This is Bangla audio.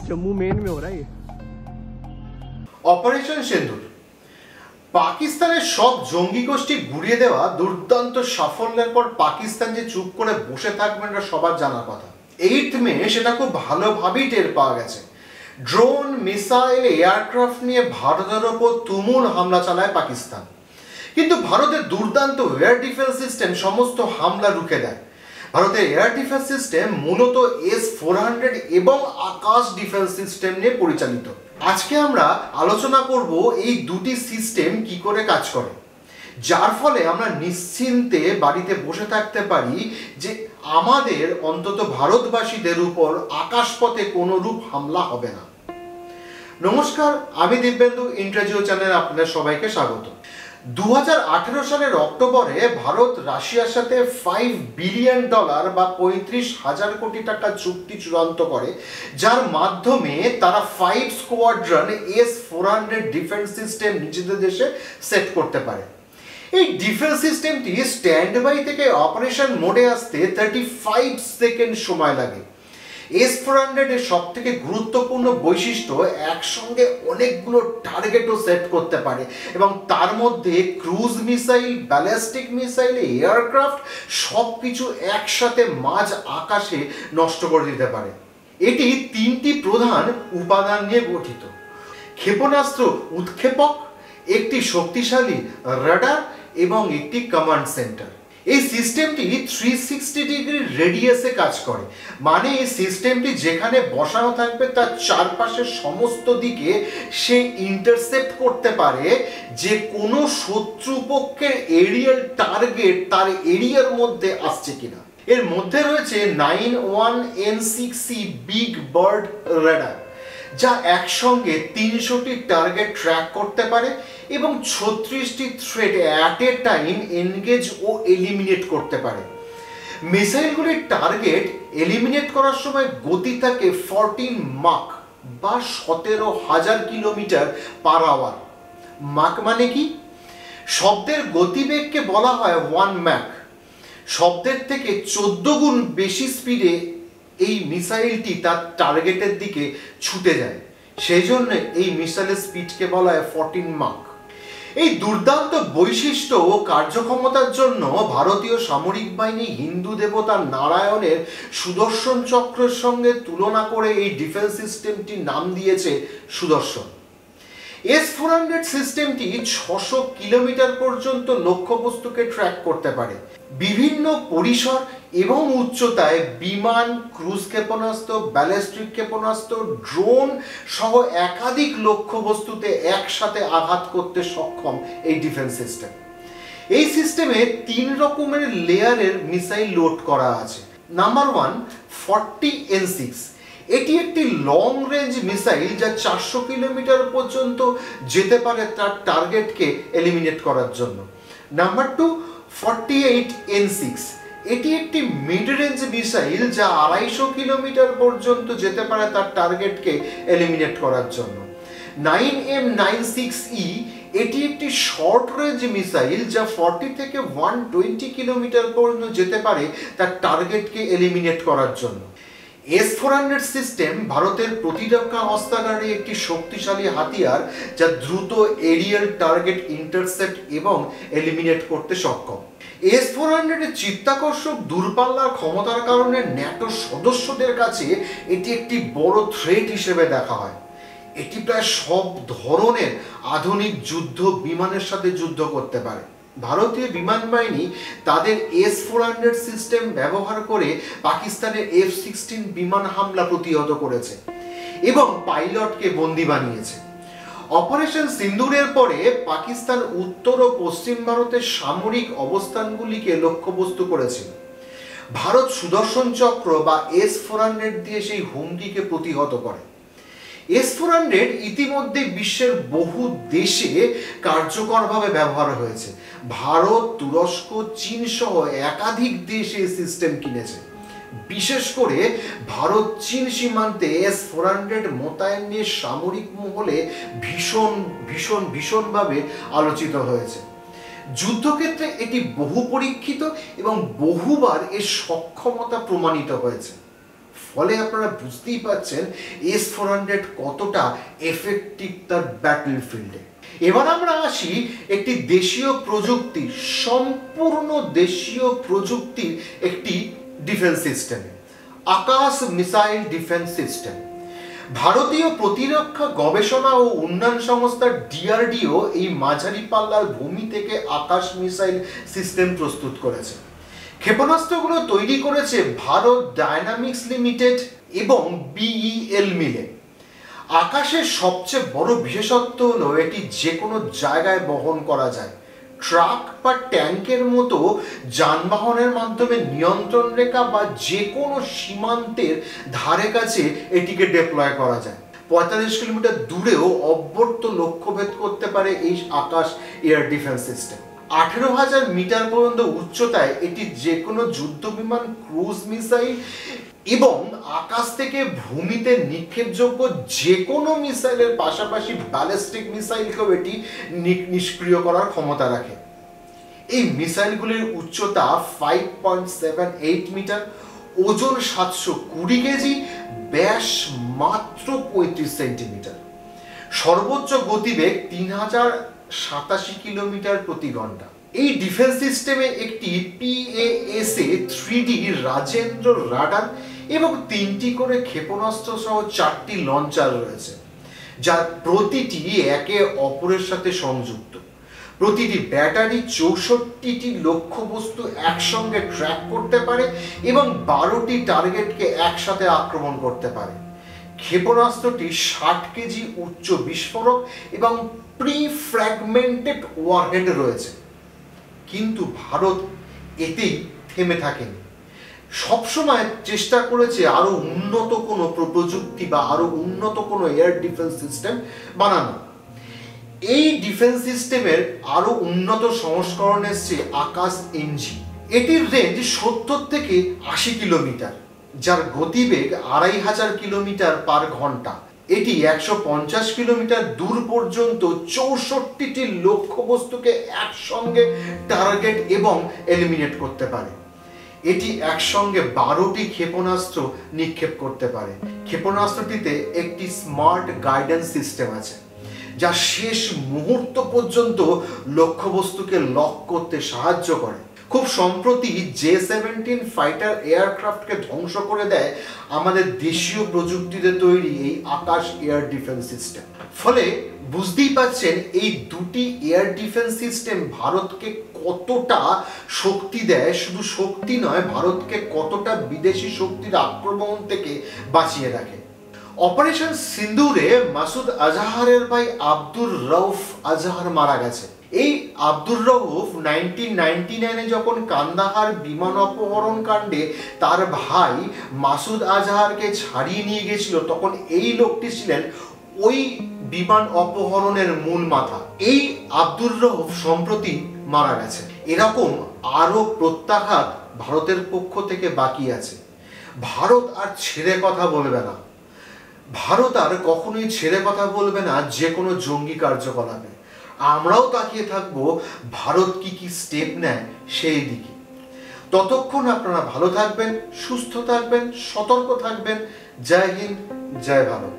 जम्मू मेन में हो रहा है ये। অপারেশন সিন্দুর পাকিস্তানের সব জঙ্গি গোষ্ঠী গুড়িয়ে দেওয়া দুর্দান্ত সাফল্যের পর পাকিস্তান যে চুপ করে বসে থাকবে এটা সবার জানার কথা। 8 মে সেটা খুব ভালোভাবেই টের পাওয়া গেছে। ড্রোন, মিসাইল, এয়ারক্রাফট নিয়ে ভারতের ওপর তুমুল হামলা চালায় পাকিস্তান, কিন্তু ভারতের দুর্দান্ত এয়ার ডিফেন্স সিস্টেম সমস্ত হামলা রুখে দেয়। ভারতের এয়ার ডিফেন্স সিস্টেম মূলত S-400 এবং আকাশ ডিফেন্স সিস্টেম নিয়ে পরিচালিত। আজকে আমরা আলোচনা করব এই দুটি সিস্টেম কি করে কাজ করে, যার ফলে আমরা নিশ্চিন্তে বাড়িতে বসে থাকতে পারি যে আমাদের অন্তত ভারতবাসীদের উপর আকাশপথে কোনো রূপ হামলা হবে না। নমস্কার, আমি দিব্যেন্দু, ইন্টারজিও চ্যানেলে আপনাদের সবাইকে স্বাগত। 2018 সালের অক্টোবরে ভারত রাশিয়ার সাথে $5 বিলিয়ন বা 35,000 কোটি টাকা চুক্তি চূড়ান্ত করে, যার মাধ্যমে তারা 5 স্কোয়াড্রন S-400 ডিফেন্স সিস্টেম নিজেদের দেশে সেট করতে পারে। এই ডিফেন্স সিস্টেমটি স্ট্যান্ড বাই থেকে অপারেশন মোডে আসতে 35 সেকেন্ড সময় লাগে। S-400 এর সব থেকে গুরুত্বপূর্ণ বৈশিষ্ট্য একসঙ্গে অনেকগুলো টার্গেটও সেট করতে পারে এবং তার মধ্যে cruise missile, ballistic missile, aircraft সব কিছু একসাথে মাঝ আকাশে নষ্ট করে দিতে পারে। এটি 3টি প্রধান উপাদান নিয়ে গঠিত: ক্ষেপণাস্ত্র উৎক্ষেপক, একটি শক্তিশালী রাডার এবং একটি কমান্ড সেন্টার। এই সিস্টেমটি 360 ডিগ্রি রেডিয়াসে কাজ করে, মানে এই সিস্টেমটি যেখানে বসানো থাকবে তার চারপাশের সমস্ত দিকে সে ইন্টারসেপ্ট করতে পারে যে কোনো শত্রুপক্ষের এরিয়াল টার্গেট তার এরিয়ার মধ্যে আসছে কিনা। এর মধ্যে রয়েছে 91N6C বিগ বার্ড রাডার, যা একসঙ্গে 300টি টার্গেট ট্র্যাক করতে পারে এবং 36টি threat at a time engage ও এলিমিনেট করতে পারে। মিসাইলগুলির টার্গেট এলিমিনেট করার সময় গতি থাকে 14 মাক বা 17,000 কিলোমিটার পার আওয়ার। মাক মানে কি? শব্দের গতিবেগকে বলা হয় 1 ম্যাক। শব্দের থেকে 14 গুণ বেশি স্পিডে এই মিসাইলটি তার টার্গেটের দিকে ছুটে যায়, সেই জন্য এই মিসাইলের স্পিডকে বলা হয় 14 মাক। এই দুর্দান্ত বৈশিষ্ট্য ও কার্যক্ষমতার জন্য ভারতীয় সামরিক বাহিনী হিন্দু দেবতা নারায়ণের সুদর্শন চক্রের সঙ্গে তুলনা করে এই ডিফেন্স সিস্টেমটির নাম দিয়েছে সুদর্শন। S-400 সিস্টেমটি 600 কিলোমিটার পর্যন্ত লক্ষ্যবস্তুকে ট্র্যাক করতে পারে। বিভিন্ন পরিসর এবং উচ্চতায় বিমান, ক্রুজ ক্ষেপণাস্ত্র, ব্যালিস্টিক ক্ষেপণাস্ত্র, ড্রোন সহ একাধিক লক্ষ্যবস্তুতে একসাথে আঘাত করতে সক্ষম এই ডিফেন্স সিস্টেম। এই সিস্টেমে 3 রকমের লেয়ারের মিসাইল লোড করা আছে। Number 1, 40N6। এটি একটি লং রেঞ্জ মিসাইল যা 400 কিলোমিটার পর্যন্ত যেতে পারে তার টার্গেটকে এলিমিনেট করার জন্য। Number 2, 48N6। এটি একটি মিড রেঞ্জ মিসাইল যা 250 কিলোমিটার পর্যন্ত যেতে পারে তার টার্গেটকে এলিমিনেট করার জন্য। 9M96E এটি একটি শর্ট রেঞ্জ মিসাইল যা 40 থেকে 120 কিলোমিটার পর্যন্ত যেতে পারে তার টার্গেটকে এলিমিনেট করার জন্য। S-400 সিস্টেম ভারতের প্রতিরক্ষা অস্ত্রাগারে একটি শক্তিশালী হাতিয়ার যা দ্রুত এরিয়াল টার্গেট ইন্টারসেপ্ট এবং এলিমিনেট করতে সক্ষম। S-400 এর চিত্তাকর্ষক দূরপাল্লার ক্ষমতার কারণে ন্যাটো সদস্যদের কাছে এটি একটি বড় থ্রেট হিসেবে দেখা হয়। এটি প্রায় সব ধরনের আধুনিক যুদ্ধ বিমানের সাথে যুদ্ধ করতে পারে। ভারতীয় বিমান বাহিনী তাদের S-400 সিস্টেম ব্যবহার করে পাকিস্তানের F-16 বিমান হামলা প্রতিহত করেছে এবং পাইলটকে বন্দী বানিয়েছে। অপারেশন সিন্দুরের পরে পাকিস্তান উত্তর ও পশ্চিম ভারতের সামরিক অবস্থানগুলিকে লক্ষ্যবস্তু করেছিল। ভারত সুদর্শন চক্র বা S-400 দিয়ে সেই হুমকিকে প্রতিহত করে। S-400 ইতিমধ্যে বিশ্বের বহু দেশে কার্যকরভাবে ব্যবহার হয়েছে। ভারত, তুরস্ক, চীন সহ একাধিক দেশ এই সিস্টেম কিনেছে। বিশেষ করে ভারত চীন সীমান্তে S-400 মোতায়েন নিয়ে সামরিক মহলে ভীষণভাবে আলোচিত হয়েছে। যুদ্ধক্ষেত্রে এটি বহু পরীক্ষিত এবং বহুবার এর সক্ষমতা প্রমাণিত হয়েছে। ফলে আপনারা বুঝতেই পারছেন S-400 কতটা এফেক্টিভ তার ব্যাটল ফিল্ডে। এবার আমরা আসি একটি দেশীয় প্রযুক্তি, সম্পূর্ণ দেশীয় প্রযুক্তির একটি ডিফেন্স সিস্টেমে, আকাশ মিসাইল ডিফেন্স সিস্টেম। ভারতীয় প্রতিরক্ষা গবেষণা ও উন্নয়ন সংস্থা DRDO এই মাঝারি পাল্লার ভূমি থেকে আকাশ মিসাইল সিস্টেম প্রস্তুত করেছে। ক্ষেপণাস্ত্রগুলো তৈরি করেছে ভারত ডায়নামিক্স লিমিটেড এবং BEL মিলে। আকাশের সবচেয়ে বড় বিশেষত্ব হলো এটি যে কোনো জায়গায় বহন করা যায়। ট্রাক বা ট্যাঙ্কের মতো যানবাহনের মাধ্যমে নিয়ন্ত্রণ রেখা বা যে কোনো সীমান্তের ধারে কাছে এটিকে ডিপ্লয় করা যায়। 45 কিলোমিটার দূরেও অব্যর্থ লক্ষ্যভেদ করতে পারে এই আকাশ এয়ার ডিফেন্স সিস্টেম। 18,000 মিটার পর্যন্ত উচ্চতায় এটি যে কোনো যুদ্ধ বিমান, ক্রুজ মিসাইল এবং আকাশ থেকে ভূমিতে নিক্ষেপযোগ্য যে কোনো মিসাইলের পাশাপাশি ব্যালিস্টিক মিসাইলকেও এটি নিষ্ক্রিয় করার ক্ষমতা রাখে। এই মিসাইলগুলির উচ্চতা 5.78 মিটার, ওজন 720 কেজি, ব্যাস মাত্র 35 সেন্টিমিটার, সর্বোচ্চ গতিবেগ 3087 কিলোমিটার প্রতি ঘন্টা। এই ডিফেন্স সিস্টেমে একটি PASA 3D রাজেন্দ্র রাডার এবং 3টি করে ক্ষেপণাস্ত্র সহ 4টি লঞ্চার রয়েছে, যার প্রতিটি একে অপরের সাথে সংযুক্ত। প্রতিটি ব্যাটারি 64টি লক্ষ্যবস্তু একসঙ্গে ট্র্যাক করতে পারে এবং 12টি টার্গেটকে একসাথে আক্রমণ করতে পারে। ক্ষেপণাস্ত্রটি 60 কেজি উচ্চ বিস্ফোরক এবং প্রি-ফ্র্যাগমেন্টেড ওয়ারহেড রয়েছে। কিন্তু ভারত এতেই থেমে থাকেনি, সবসময় চেষ্টা করেছে আরো উন্নত কোনো প্রযুক্তি বা আরো উন্নত কোনো এয়ার ডিফেন্স সিস্টেম বানানো। এই ডিফেন্স সিস্টেমের আরো উন্নত সংস্করণ এসছে আকাশ NG। এটির রেঞ্জ 70 থেকে 80 কিলোমিটার, যার গতিবেগ 2500 কিলোমিটার পার ঘন্টা। এটি 150 কিলোমিটার দূর পর্যন্ত 64টি লক্ষ্যবস্তুকে একসঙ্গে টার্গেট এবং এলিমিনেট করতে পারে। এটি একসঙ্গে 12টি ক্ষেপণাস্ত্র নিক্ষেপ করতে পারে। ক্ষেপণাস্ত্রটিতে একটি স্মার্ট গাইডেন্স সিস্টেম আছে, যা শেষ মুহূর্ত পর্যন্ত লক্ষ্যবস্তুকে লক করতে সাহায্য করে। খুব সম্প্রতি J-17 ফাইটার এয়ারক্রাফটকে ধ্বংস করে দেয় আমাদের দেশীয় প্রযুক্তিতে তৈরি এই আকাশ এয়ার ডিফেন্স সিস্টেম। ফলে বুঝতেই পাচ্ছেন এই দুটি এয়ার ডিফেন্স সিস্টেম ভারতকে কতটা শক্তি দেয়। শুধু শক্তি নয়, ভারতকে কতটা বিদেশি শক্তির আক্রমণ থেকে বাঁচিয়ে রাখে। অপারেশন সিন্দুরে মাসুদ আজহারের ভাই আব্দুর রউফ আজহার মারা গেছে। এই আব্দুর রউফ 1999-এ যখন কান্দাহার বিমান অপহরণ কাণ্ডে তার ভাই মাসুদ আজহারকে ছাড়িয়ে নিয়ে গেছিল, তখন এই লোকটি ছিলেন ওই বিমান অপহরণের মূল মাথা। এই আব্দুর রউফ সম্প্রতি মারা গেছে। এরকম আরো প্রত্যাঘাত ভারতের পক্ষ থেকে বাকি আছে। ভারত আর ছেড়ে কথা বলবে না। ভারত আর কখনোই ছেড়ে কথা বলবে না যে কোনো জঙ্গি কার্যকলাপে। আমরাও তাকিয়ে থাকবো ভারত কি কি স্টেপ নেয় সেই দিকে। ততক্ষণ আপনারা ভালো থাকবেন, সুস্থ থাকবেন, সতর্ক থাকবেন। জয় হিন্দ, জয় ভারত।